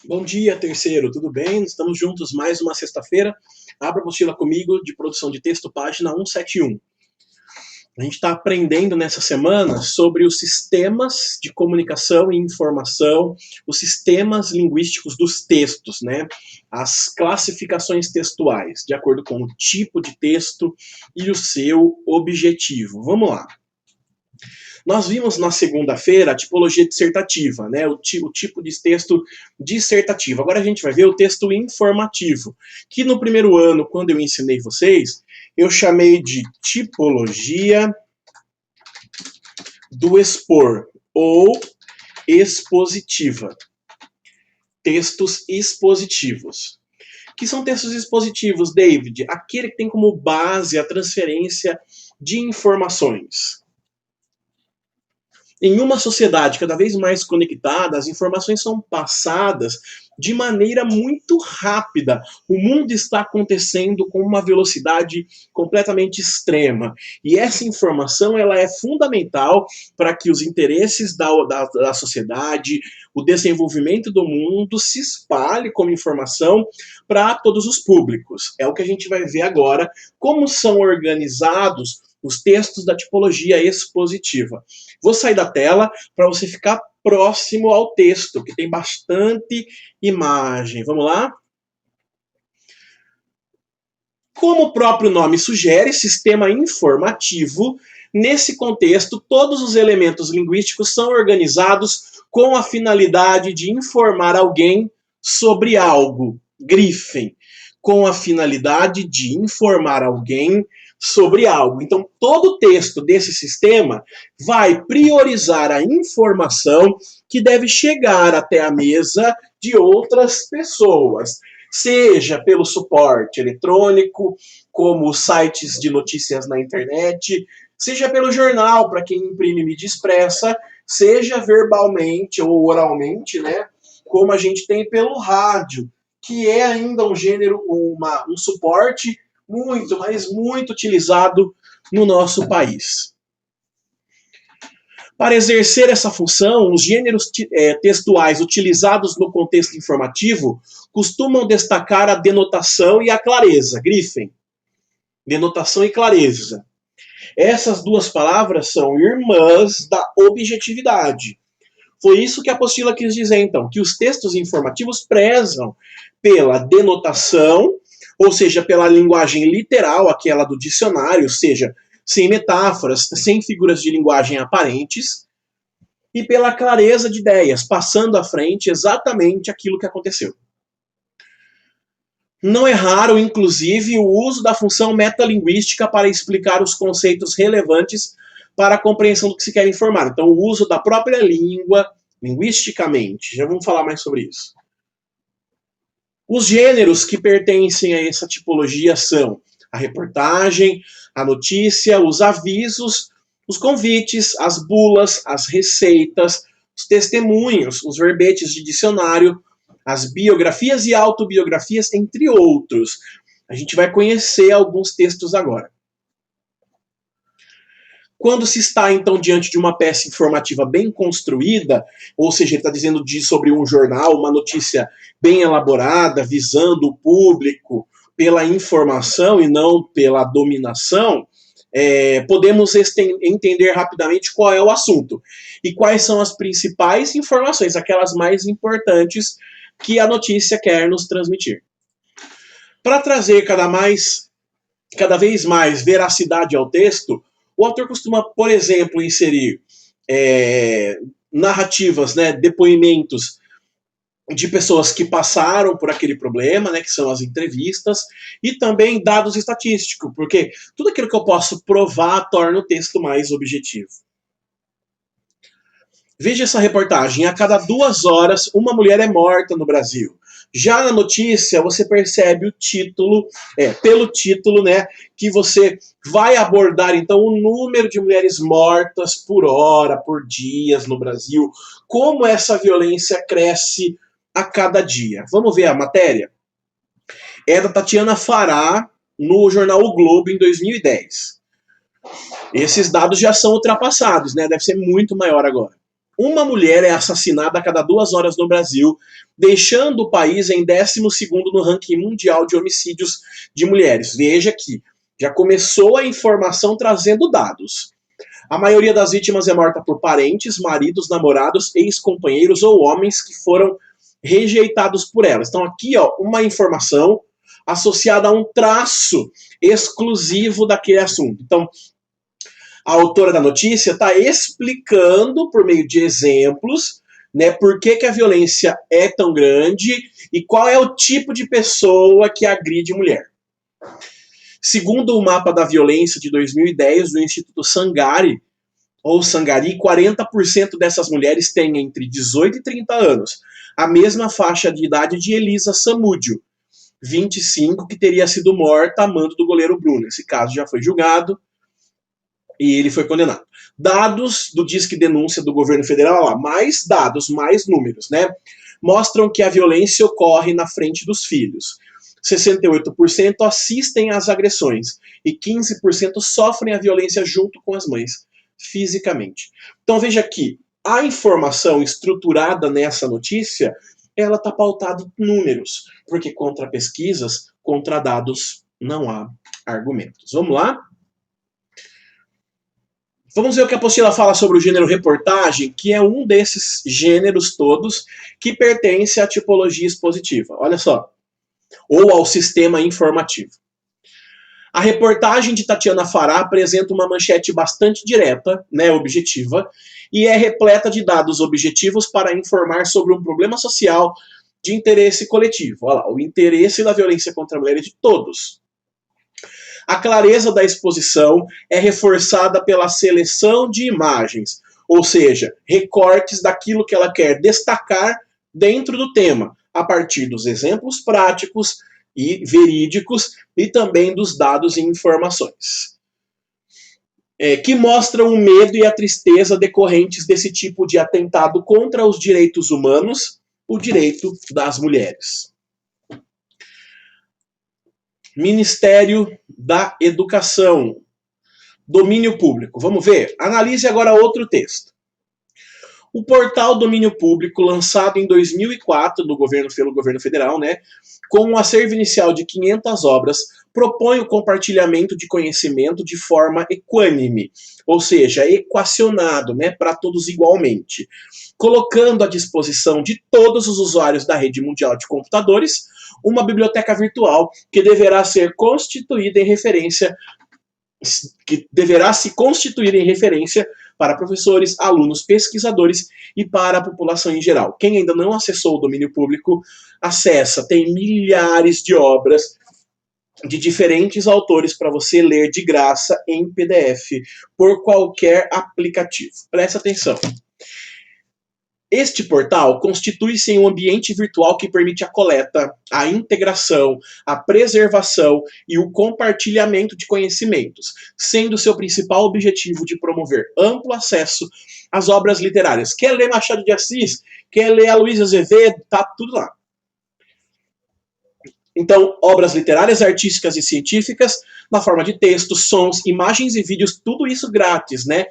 Bom dia, terceiro, tudo bem? Estamos juntos mais uma sexta-feira. Abra a apostila comigo de produção de texto, página 171. A gente está aprendendo nessa semana sobre os sistemas de comunicação e informação, os sistemas linguísticos dos textos, né? As classificações textuais, de acordo com o tipo de texto e o seu objetivo. Vamos lá. Nós vimos na segunda-feira a tipologia dissertativa, né? O tipo de texto dissertativo. Agora a gente vai ver o texto informativo, que no primeiro ano, quando eu ensinei vocês, eu chamei de tipologia do expor ou expositiva. Textos expositivos. Que são textos expositivos, David? Aquele que tem como base a transferência de informações. Em uma sociedade cada vez mais conectada, as informações são passadas de maneira muito rápida. O mundo está acontecendo com uma velocidade completamente extrema. E essa informação ela é fundamental para que os interesses da sociedade, o desenvolvimento do mundo se espalhe como informação para todos os públicos. É o que a gente vai ver agora, como são organizados os textos da tipologia expositiva. Vou sair da tela para você ficar próximo ao texto, que tem bastante imagem. Vamos lá? Como o próprio nome sugere, sistema informativo, nesse contexto, todos os elementos linguísticos são organizados com a finalidade de informar alguém sobre algo. Grifem. Com a finalidade de informar alguém sobre algo. Então, todo o texto desse sistema vai priorizar a informação que deve chegar até a mesa de outras pessoas, seja pelo suporte eletrônico, como os sites de notícias na internet, seja pelo jornal, para quem imprime mídia expressa, seja verbalmente ou oralmente, né, como a gente tem pelo rádio, que é ainda um gênero, um suporte muito, mas muito utilizado no nosso país. Para exercer essa função, os gêneros textuais utilizados no contexto informativo costumam destacar a denotação e a clareza. Grifem. Denotação e clareza. Essas duas palavras são irmãs da objetividade. Foi isso que a apostila quis dizer, então, que os textos informativos prezam pela denotação, ou seja, pela linguagem literal, aquela do dicionário, ou seja, sem metáforas, sem figuras de linguagem aparentes, e pela clareza de ideias, passando à frente exatamente aquilo que aconteceu. Não é raro, inclusive, o uso da função metalinguística para explicar os conceitos relevantes para a compreensão do que se quer informar. Então, o uso da própria língua, linguisticamente. Já vamos falar mais sobre isso. Os gêneros que pertencem a essa tipologia são a reportagem, a notícia, os avisos, os convites, as bulas, as receitas, os testemunhos, os verbetes de dicionário, as biografias e autobiografias, entre outros. A gente vai conhecer alguns textos agora. Quando se está, então, diante de uma peça informativa bem construída, ou seja, ele está dizendo sobre um jornal, uma notícia bem elaborada, visando o público pela informação e não pela dominação, podemos entender rapidamente qual é o assunto e quais são as principais informações, aquelas mais importantes que a notícia quer nos transmitir. Para trazer cada vez mais veracidade ao texto, o autor costuma, por exemplo, inserir narrativas, né, depoimentos de pessoas que passaram por aquele problema, né, que são as entrevistas, e também dados estatísticos, porque tudo aquilo que eu posso provar torna o texto mais objetivo. Veja essa reportagem. A cada 2 horas, uma mulher é morta no Brasil. Já na notícia, você percebe o título, pelo título, né, que você vai abordar, então, o número de mulheres mortas por hora, por dias no Brasil, como essa violência cresce a cada dia. Vamos ver a matéria? É da Tatiana Fará, no jornal O Globo, em 2010. Esses dados já são ultrapassados, né? Deve ser muito maior agora. uma mulher é assassinada a cada 2 horas no Brasil, deixando o país em 12º no ranking mundial de homicídios de mulheres. Veja que já começou a informação trazendo dados. A maioria das vítimas é morta por parentes, maridos, namorados, ex-companheiros ou homens que foram rejeitados por elas. Então aqui, ó, uma informação associada a um traço exclusivo daquele assunto. Então, a autora da notícia está explicando, por meio de exemplos, né, por que a violência é tão grande e qual é o tipo de pessoa que agride mulher. Segundo o mapa da violência de 2010 do Instituto Sangari, 40% dessas mulheres têm entre 18 e 30 anos, a mesma faixa de idade de Elisa Samúdio, 25, que teria sido morta a mando do goleiro Bruno. Esse caso já foi julgado e ele foi condenado. Dados do Disque Denúncia do governo federal, lá, mais dados, mais números, né? Mostram que a violência ocorre na frente dos filhos. 68% assistem às agressões e 15% sofrem a violência junto com as mães, fisicamente. Então veja que a informação estruturada nessa notícia, ela está pautada em números, porque contra pesquisas, contra dados, não há argumentos. Vamos lá? Vamos ver o que a apostila fala sobre o gênero reportagem, que é um desses gêneros todos que pertence à tipologia expositiva. Olha só. Ou ao sistema informativo. A reportagem de Tatiana Fará apresenta uma manchete bastante direta, né, objetiva, e é repleta de dados objetivos para informar sobre um problema social de interesse coletivo. Olha lá, o interesse da violência contra a mulher é de todos. A clareza da exposição é reforçada pela seleção de imagens, ou seja, recortes daquilo que ela quer destacar dentro do tema, a partir dos exemplos práticos e verídicos e também dos dados e informações. Que mostram o medo e a tristeza decorrentes desse tipo de atentado contra os direitos humanos, o direito das mulheres. Ministério da Educação, domínio público. Vamos ver? Analise agora outro texto. O portal Domínio Público, lançado em 2004 pelo governo federal, né, com um acervo inicial de 500 obras, propõe o compartilhamento de conhecimento de forma equânime, ou seja, equacionado, né, para todos igualmente, colocando à disposição de todos os usuários da rede mundial de computadores uma biblioteca virtual que deverá se constituir em referência para professores, alunos, pesquisadores e para a população em geral. Quem ainda não acessou o domínio público, acessa. Tem milhares de obras de diferentes autores para você ler de graça em PDF por qualquer aplicativo. Presta atenção. Este portal constitui-se em um ambiente virtual que permite a coleta, a integração, a preservação e o compartilhamento de conhecimentos, sendo seu principal objetivo de promover amplo acesso às obras literárias. Quer ler Machado de Assis? Quer ler Aloysio Azevedo? Tá tudo lá. Então, obras literárias, artísticas e científicas, na forma de textos, sons, imagens e vídeos, tudo isso grátis, né?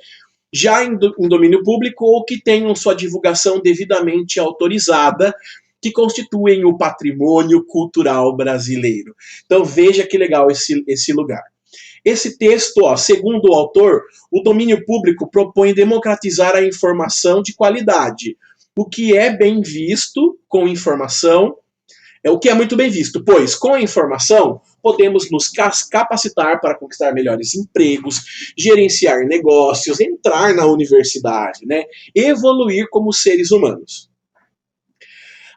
Já em domínio público ou que tenham sua divulgação devidamente autorizada, que constituem o patrimônio cultural brasileiro. Então veja que legal esse lugar. Esse texto, ó, segundo o autor, o domínio público propõe democratizar a informação de qualidade, o que é bem visto com informação, o que é muito bem visto, pois com a informação podemos nos capacitar para conquistar melhores empregos, gerenciar negócios, entrar na universidade, né? Evoluir como seres humanos.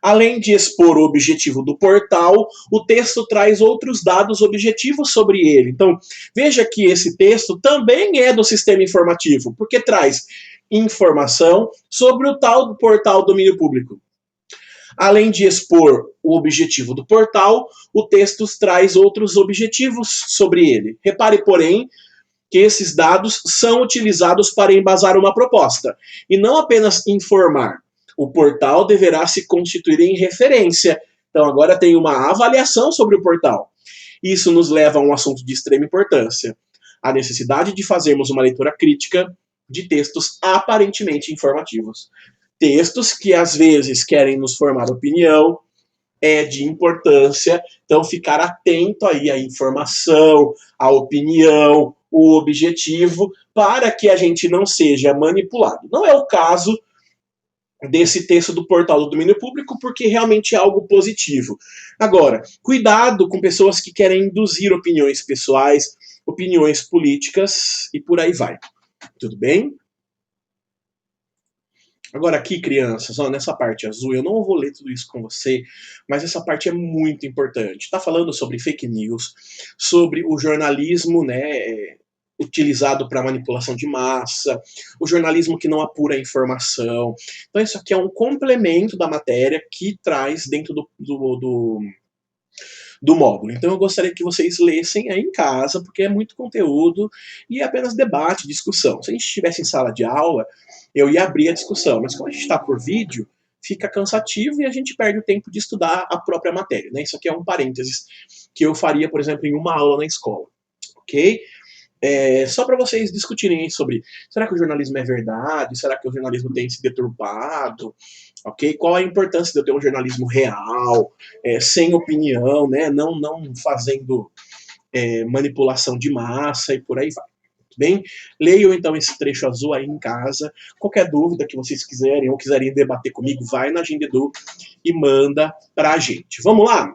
Além de expor o objetivo do portal, o texto traz outros dados objetivos sobre ele. Então, veja que esse texto também é do sistema informativo, porque traz informação sobre o tal do portal domínio público. Além de expor o objetivo do portal, o texto traz outros objetivos sobre ele. Repare, porém, que esses dados são utilizados para embasar uma proposta, e não apenas informar. O portal deverá se constituir em referência. Então, agora tem uma avaliação sobre o portal. Isso nos leva a um assunto de extrema importância: a necessidade de fazermos uma leitura crítica de textos aparentemente informativos. Textos que às vezes querem nos formar opinião, é de importância, então ficar atento aí à informação, à opinião, o objetivo, para que a gente não seja manipulado. Não é o caso desse texto do portal do domínio público, porque realmente é algo positivo. Agora, cuidado com pessoas que querem induzir opiniões pessoais, opiniões políticas e por aí vai. Tudo bem? Agora aqui, crianças, ó, nessa parte azul, eu não vou ler tudo isso com você, mas essa parte é muito importante. Está falando sobre fake news, sobre o jornalismo, né, utilizado para manipulação de massa, o jornalismo que não apura a informação. Então isso aqui é um complemento da matéria que traz dentro do módulo. Então eu gostaria que vocês lessem aí em casa, porque é muito conteúdo e é apenas debate, discussão. Se a gente estivesse em sala de aula, eu ia abrir a discussão, mas como a gente está por vídeo, fica cansativo e a gente perde o tempo de estudar a própria matéria, né? Isso aqui é um parênteses que eu faria, por exemplo, em uma aula na escola, ok? Só para vocês discutirem sobre, será que o jornalismo é verdade? Será que o jornalismo tem se deturpado? Ok? Qual a importância de eu ter um jornalismo real, sem opinião, né? Não fazendo manipulação de massa e por aí vai. Bem, leiam então esse trecho azul aí em casa. Qualquer dúvida que vocês quiserem ou quiserem debater comigo, vai na Agendedu e manda pra gente. Vamos lá?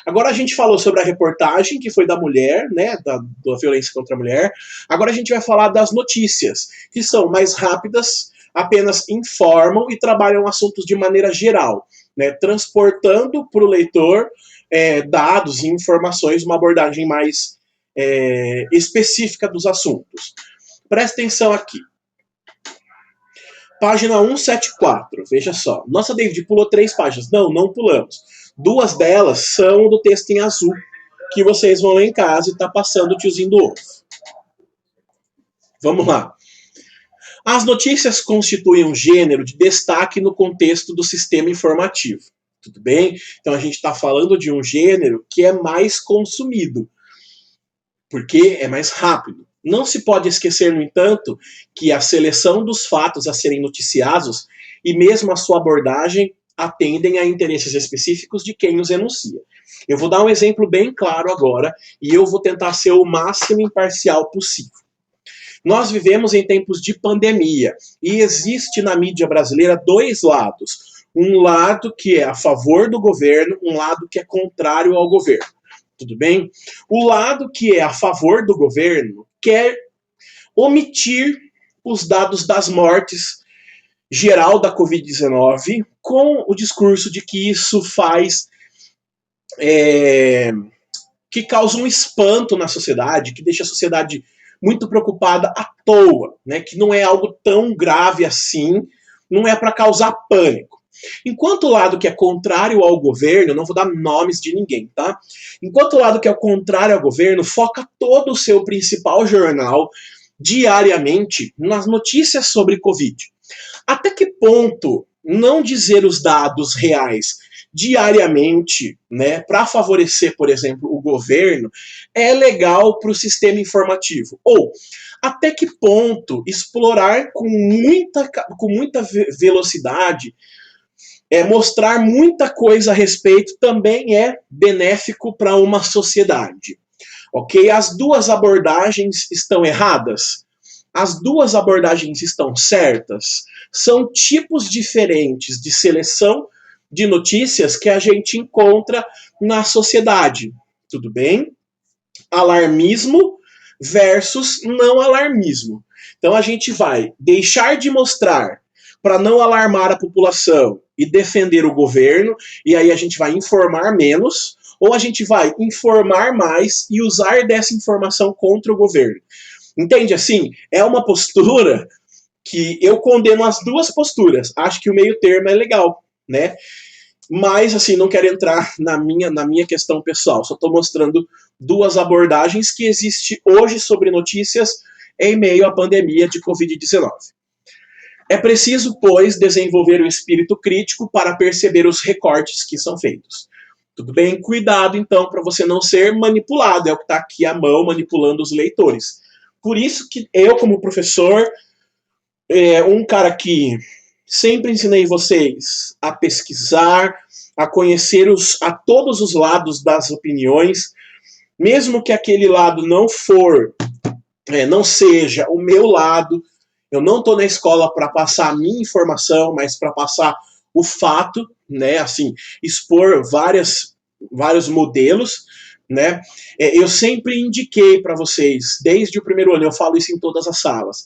Agora a gente falou sobre a reportagem, que foi da mulher, né, da violência contra a mulher. Agora a gente vai falar das notícias, que são mais rápidas, apenas informam e trabalham assuntos de maneira geral, né, transportando para o leitor dados e informações, uma abordagem mais específica dos assuntos. Presta atenção aqui. Página 174, veja só. Nossa, David, pulou 3 páginas. Não pulamos. 2 delas são do texto em azul, que vocês vão ler em casa e tá passando o tiozinho do ovo. Vamos lá. As notícias constituem um gênero de destaque no contexto do sistema informativo. Tudo bem? Então a gente está falando de um gênero que é mais consumido, porque é mais rápido. Não se pode esquecer, no entanto, que a seleção dos fatos a serem noticiados e mesmo a sua abordagem atendem a interesses específicos de quem os enuncia. Eu vou dar um exemplo bem claro agora e eu vou tentar ser o máximo imparcial possível. Nós vivemos em tempos de pandemia e existe na mídia brasileira 2 lados. Um lado que é a favor do governo, um lado que é contrário ao governo. Tudo bem? O lado que é a favor do governo quer omitir os dados das mortes geral da Covid-19 com o discurso de que isso faz... que causa um espanto na sociedade, que deixa a sociedade muito preocupada à toa, né? Que não é algo tão grave assim, não é para causar pânico. Enquanto o lado que é contrário ao governo, não vou dar nomes de ninguém, tá? Enquanto o lado que é contrário ao governo foca todo o seu principal jornal diariamente nas notícias sobre Covid. Até que ponto não dizer os dados reais diariamente, né, para favorecer, por exemplo, o governo, é legal para o sistema informativo? Ou até que ponto explorar com muita velocidade, mostrar muita coisa a respeito também é benéfico para uma sociedade? Ok? As 2 abordagens estão erradas? As 2 abordagens estão certas? São tipos diferentes de seleção de notícias que a gente encontra na sociedade. Tudo bem? Alarmismo versus não alarmismo. Então a gente vai deixar de mostrar para não alarmar a população e defender o governo, e aí a gente vai informar menos, ou a gente vai informar mais e usar dessa informação contra o governo. Entende? Assim, é uma postura que eu condeno as 2 posturas. Acho que o meio termo é legal, né? Mas, assim, não quero entrar na minha questão pessoal. Só estou mostrando 2 abordagens que existem hoje sobre notícias em meio à pandemia de Covid-19. É preciso, pois, desenvolver o espírito crítico para perceber os recortes que são feitos. Tudo bem? Cuidado, então, para você não ser manipulado. É o que está aqui à mão, manipulando os leitores. Por isso que eu, como professor, um cara que sempre ensinei vocês a pesquisar, a conhecer a todos os lados das opiniões, mesmo que aquele lado não seja o meu lado. Eu não estou na escola para passar a minha informação, mas para passar o fato, né? Assim, expor vários modelos, né? Eu sempre indiquei para vocês, desde o primeiro ano, eu falo isso em todas as salas.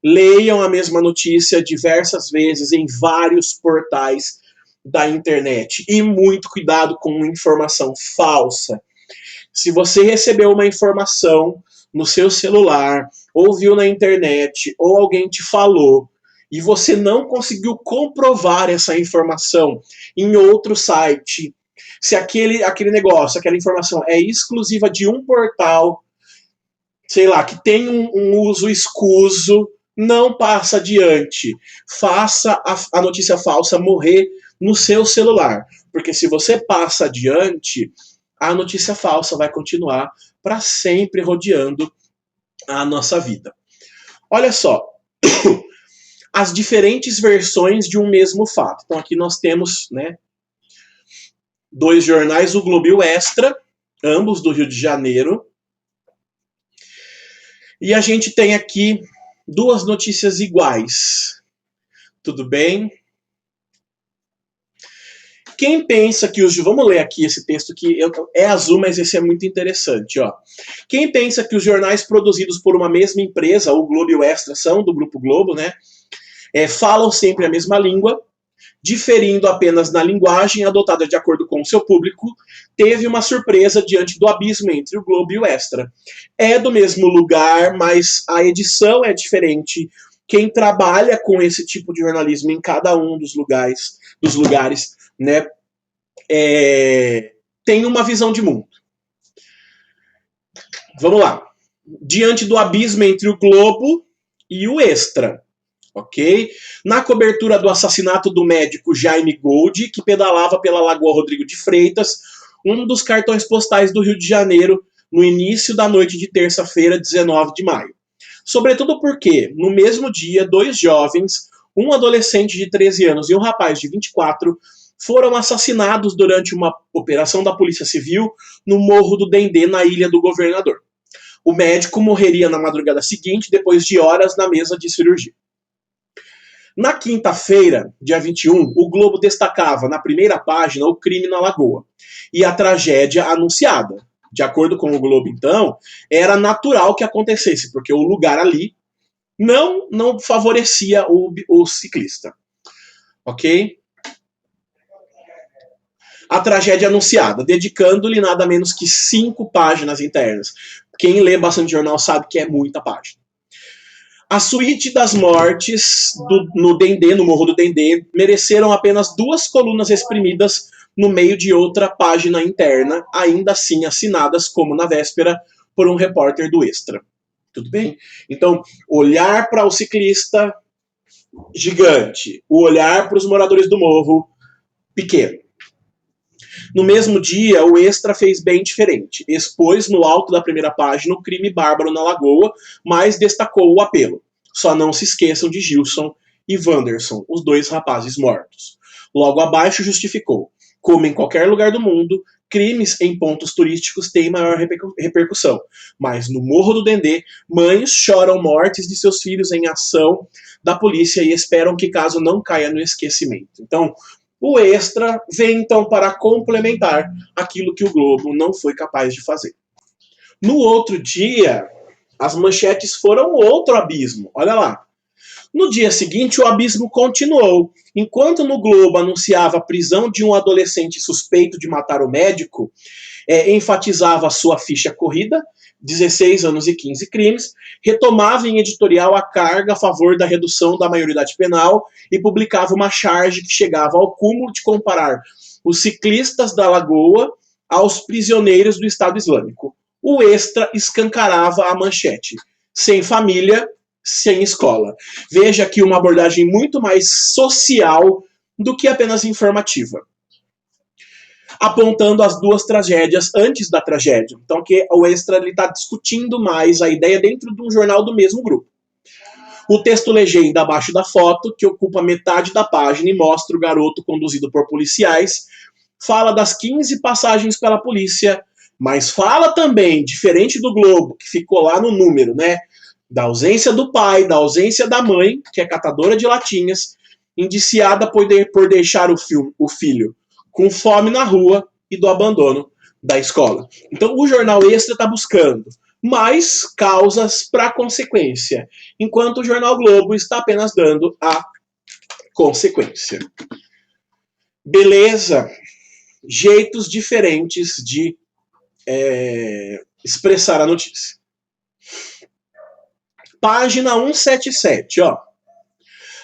Leiam a mesma notícia diversas vezes em vários portais da internet. E muito cuidado com informação falsa. Se você recebeu uma informação no seu celular, ou viu na internet, ou alguém te falou, e você não conseguiu comprovar essa informação em outro site, se aquele negócio, aquela informação é exclusiva de um portal, sei lá, que tem um uso escuso, não passa adiante. Faça a notícia falsa morrer no seu celular. Porque se você passa adiante, a notícia falsa vai continuar para sempre rodeando a nossa vida. Olha só, as diferentes versões de um mesmo fato. Então aqui nós temos, né, dois jornais, o Globo e o Extra, ambos do Rio de Janeiro. E a gente tem aqui duas notícias iguais. Tudo bem? Quem pensa que os... Vamos ler aqui esse texto que é azul, mas esse é muito interessante. Ó. Quem pensa que os jornais produzidos por uma mesma empresa, o Globo e o Extra, são do Grupo Globo, né? Falam sempre a mesma língua, diferindo apenas na linguagem adotada de acordo com o seu público, teve uma surpresa diante do abismo entre o Globo e o Extra. É do mesmo lugar, mas a edição é diferente. Quem trabalha com esse tipo de jornalismo em cada um dos lugares, né, tem uma visão de mundo. Vamos lá. Diante do abismo entre o Globo e o Extra. Ok? Na cobertura do assassinato do médico Jaime Gold, que pedalava pela Lagoa Rodrigo de Freitas, um dos cartões postais do Rio de Janeiro, no início da noite de terça-feira, 19 de maio. Sobretudo porque, no mesmo dia, dois jovens, um adolescente de 13 anos e um rapaz de 24, foram assassinados durante uma operação da Polícia Civil no Morro do Dendê, na Ilha do Governador. O médico morreria na madrugada seguinte, depois de horas na mesa de cirurgia. Na quinta-feira, dia 21, o Globo destacava na primeira página o crime na Lagoa e a tragédia anunciada. De acordo com o Globo, então, era natural que acontecesse, porque o lugar ali não favorecia o ciclista. Ok? A tragédia anunciada, dedicando-lhe nada menos que 5 páginas internas. Quem lê bastante jornal sabe que é muita página. A suíte das mortes no Dendê, no Morro do Dendê, mereceram apenas 2 colunas exprimidas no meio de outra página interna, ainda assim assinadas, como na véspera, por um repórter do Extra. Tudo bem? Então, olhar para o ciclista, gigante. O olhar para os moradores do morro, pequeno. No mesmo dia, o Extra fez bem diferente. Expôs no alto da primeira página o crime bárbaro na Lagoa, mas destacou o apelo. Só não se esqueçam de Gilson e Wanderson, os 2 rapazes mortos. Logo abaixo justificou. Como em qualquer lugar do mundo, crimes em pontos turísticos têm maior repercussão. Mas no Morro do Dendê, mães choram mortes de seus filhos em ação da polícia e esperam que caso não caia no esquecimento. Então, o Extra vem então para complementar aquilo que o Globo não foi capaz de fazer. No outro dia, as manchetes foram outro abismo. Olha lá. No dia seguinte, o abismo continuou. Enquanto no Globo anunciava a prisão de um adolescente suspeito de matar o médico, enfatizava a sua ficha corrida, 16 anos e 15 crimes, retomava em editorial a carga a favor da redução da maioridade penal e publicava uma charge que chegava ao cúmulo de comparar os ciclistas da Lagoa aos prisioneiros do Estado Islâmico. O Extra escancarava a manchete. Sem família, sem escola. Veja aqui uma abordagem muito mais social do que apenas informativa. apontando as duas tragédias antes da tragédia. Então, que o Extra está discutindo mais a ideia dentro de um jornal do mesmo grupo. O texto legenda abaixo da foto, que ocupa metade da página e mostra o garoto conduzido por policiais, fala das 15 passagens pela polícia, mas fala também, diferente do Globo, que ficou lá no número, né? Da ausência do pai, da ausência da mãe, que é catadora de latinhas, indiciada por deixar o filho com fome na rua e do abandono da escola. Então, o jornal Extra está buscando mais causas para consequência, enquanto o jornal Globo está apenas dando a consequência. Beleza? Jeitos diferentes de expressar a notícia. Página 177, ó.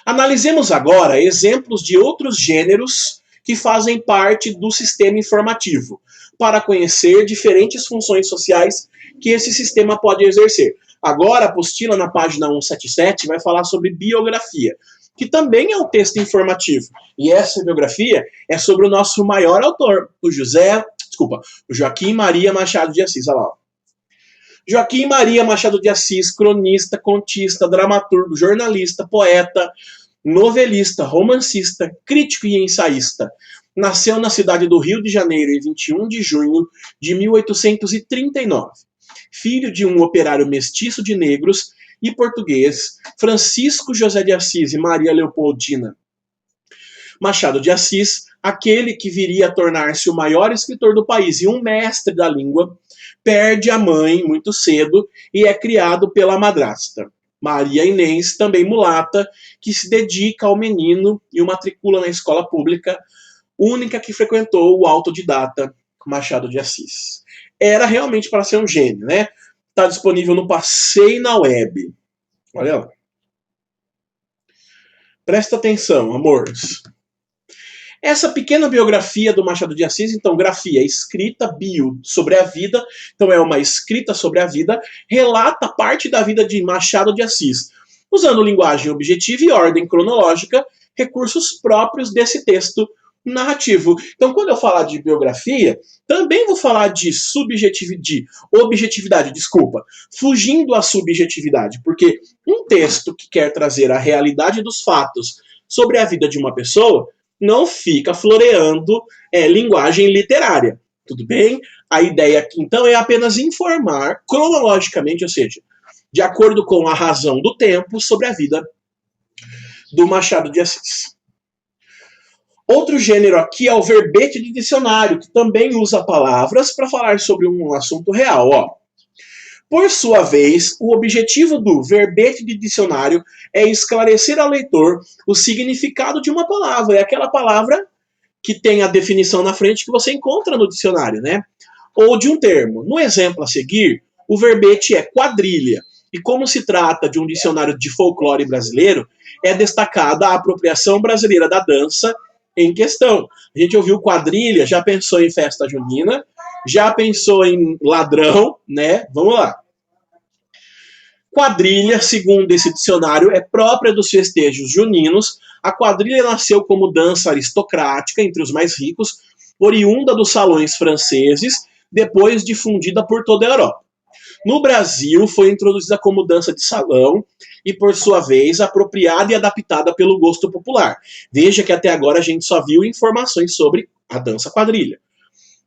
Analisemos agora exemplos de outros gêneros que fazem parte do sistema informativo, para conhecer diferentes funções sociais que esse sistema pode exercer. Agora, a apostila na página 177 vai falar sobre biografia, que também é um texto informativo. E essa biografia é sobre o nosso maior autor, o Joaquim Maria Machado de Assis. Olha lá. Joaquim Maria Machado de Assis, cronista, contista, dramaturgo, jornalista, poeta, novelista, romancista, crítico e ensaísta. Nasceu na cidade do Rio de Janeiro em 21 de junho de 1839. Filho de um operário mestiço de negros e português, Francisco José de Assis e Maria Leopoldina Machado de Assis, aquele que viria a tornar-se o maior escritor do país e um mestre da língua, perde a mãe muito cedo e é criado pela madrasta, Maria Inês, também mulata, que se dedica ao menino e o matricula na escola pública, única que frequentou o autodidata Machado de Assis. Era realmente para ser um gênio, né? Está disponível no Passeio na Web. Olha lá. Presta atenção, amores. Essa pequena biografia do Machado de Assis, então, grafia, escrita, bio, sobre a vida, então é uma escrita sobre a vida, relata parte da vida de Machado de Assis, usando linguagem objetiva e ordem cronológica, recursos próprios desse texto narrativo. Então, quando eu falar de biografia, também vou falar de objetividade, fugindo à subjetividade, porque um texto que quer trazer a realidade dos fatos sobre a vida de uma pessoa não fica floreando linguagem literária, tudo bem? A ideia aqui, então, é apenas informar cronologicamente, ou seja, de acordo com a razão do tempo, sobre a vida do Machado de Assis. Outro gênero aqui é o verbete de dicionário, que também usa palavras para falar sobre um assunto real. Ó. Por sua vez, o objetivo do verbete de dicionário é esclarecer ao leitor o significado de uma palavra. É aquela palavra que tem a definição na frente que você encontra no dicionário, né? Ou de um termo. No exemplo a seguir, o verbete é quadrilha. E como se trata de um dicionário de folclore brasileiro, é destacada a apropriação brasileira da dança em questão. A gente ouviu quadrilha, já pensou em festa junina, já pensou em ladrão, né? Vamos lá. Quadrilha, segundo esse dicionário, é própria dos festejos juninos. A quadrilha nasceu como dança aristocrática entre os mais ricos, oriunda dos salões franceses, depois difundida por toda a Europa. No Brasil, foi introduzida como dança de salão e, por sua vez, apropriada e adaptada pelo gosto popular. Veja que até agora a gente só viu informações sobre a dança quadrilha.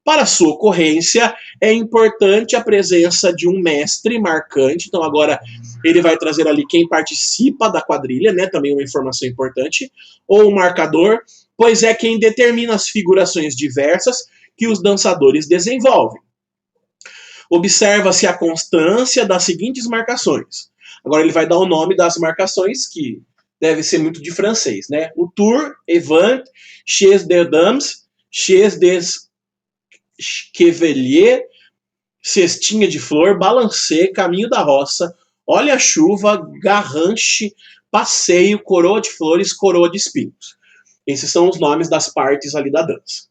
Para sua ocorrência, é importante a presença de um mestre marcante. Então, agora ele vai trazer ali quem participa da quadrilha, né? Também uma informação importante. Ou um marcador, pois é quem determina as figurações diversas que os dançadores desenvolvem. Observa-se a constância das seguintes marcações. Agora ele vai dar o nome das marcações, que deve ser muito de francês, né? O tour, event, chez des dames, chez des chevaliers, cestinha de flor, balancê, caminho da roça, olha a chuva, garranche, passeio, coroa de flores, coroa de espinhos. Esses são os nomes das partes ali da dança.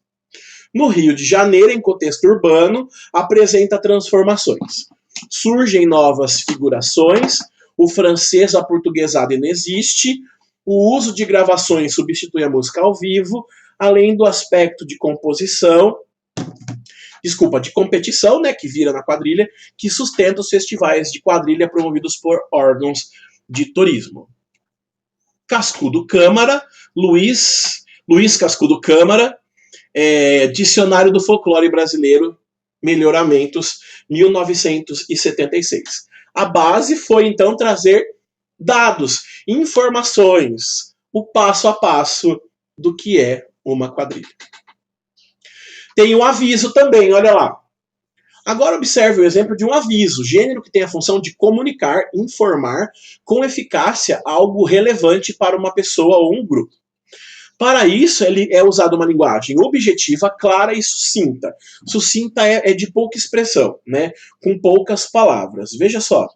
No Rio de Janeiro, em contexto urbano, apresenta transformações. Surgem novas figurações, o francês aportuguesado inexiste, o uso de gravações substitui a música ao vivo, além do aspecto de composição, desculpa, de competição, né, que vira na quadrilha, que sustenta os festivais de quadrilha promovidos por órgãos de turismo. Cascudo Câmara, Luiz Cascudo Câmara, Dicionário do Folclore Brasileiro, Melhoramentos, 1976. A base foi, então, trazer dados, informações, o passo a passo do que é uma quadrilha. Tem o aviso também, olha lá. Agora observe o exemplo de um aviso, gênero que tem a função de comunicar, informar com eficácia algo relevante para uma pessoa ou um grupo. Para isso, ele é usado uma linguagem objetiva, clara e sucinta. Sucinta é de pouca expressão, né? Com poucas palavras. Veja só.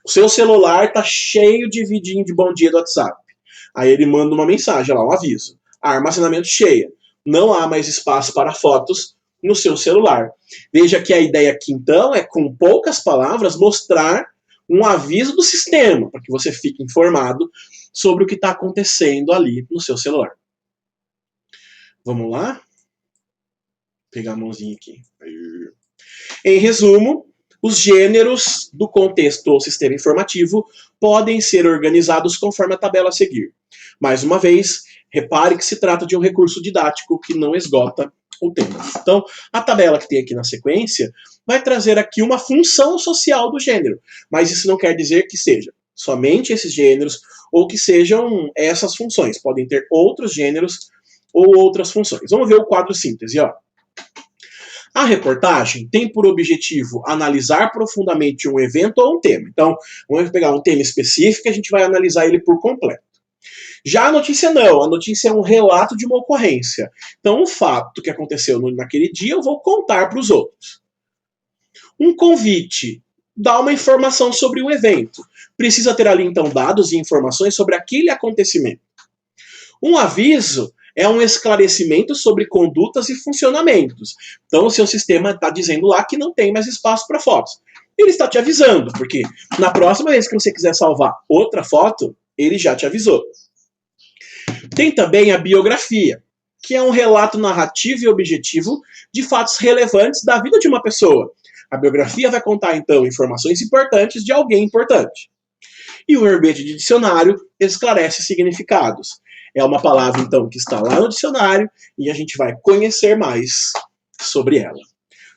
O seu celular está cheio de vidinho de bom dia do WhatsApp. Aí ele manda uma mensagem lá, um aviso. Armazenamento cheia. Não há mais espaço para fotos no seu celular. Veja que a ideia aqui, então, é com poucas palavras mostrar um aviso do sistema, para que você fique informado sobre o que está acontecendo ali no seu celular. Vamos lá? Vou pegar a mãozinha aqui. Em resumo, os gêneros do contexto ou sistema informativo podem ser organizados conforme a tabela a seguir. Mais uma vez, repare que se trata de um recurso didático que não esgota o tema. Então, a tabela que tem aqui na sequência vai trazer aqui uma função social do gênero, mas isso não quer dizer que seja somente esses gêneros ou que sejam essas funções. Podem ter outros gêneros ou outras funções. Vamos ver o quadro síntese, ó. A reportagem tem por objetivo analisar profundamente um evento ou um tema. Então, vamos pegar um tema específico e a gente vai analisar ele por completo. Já a notícia não, a notícia é um relato de uma ocorrência. Então, um fato que aconteceu naquele dia eu vou contar para os outros. Um convite dá uma informação sobre o evento. Precisa ter ali, então, dados e informações sobre aquele acontecimento. Um aviso é um esclarecimento sobre condutas e funcionamentos. Então, o seu sistema está dizendo lá que não tem mais espaço para fotos. Ele está te avisando, porque na próxima vez que você quiser salvar outra foto, ele já te avisou. Tem também a biografia, que é um relato narrativo e objetivo de fatos relevantes da vida de uma pessoa. A biografia vai contar, então, informações importantes de alguém importante. E o verbete de dicionário esclarece significados. É uma palavra, então, que está lá no dicionário e a gente vai conhecer mais sobre ela.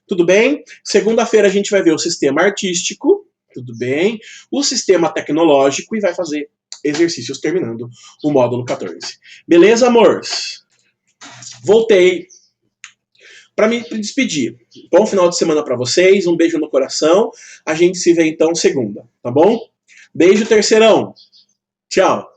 Tudo bem? Segunda-feira a gente vai ver o sistema artístico, tudo bem? O sistema tecnológico e vai fazer exercícios terminando o módulo 14. Beleza, amores? Voltei para me despedir. Bom final de semana para vocês, um beijo no coração. A gente se vê então segunda, tá bom? Beijo, terceirão. Tchau.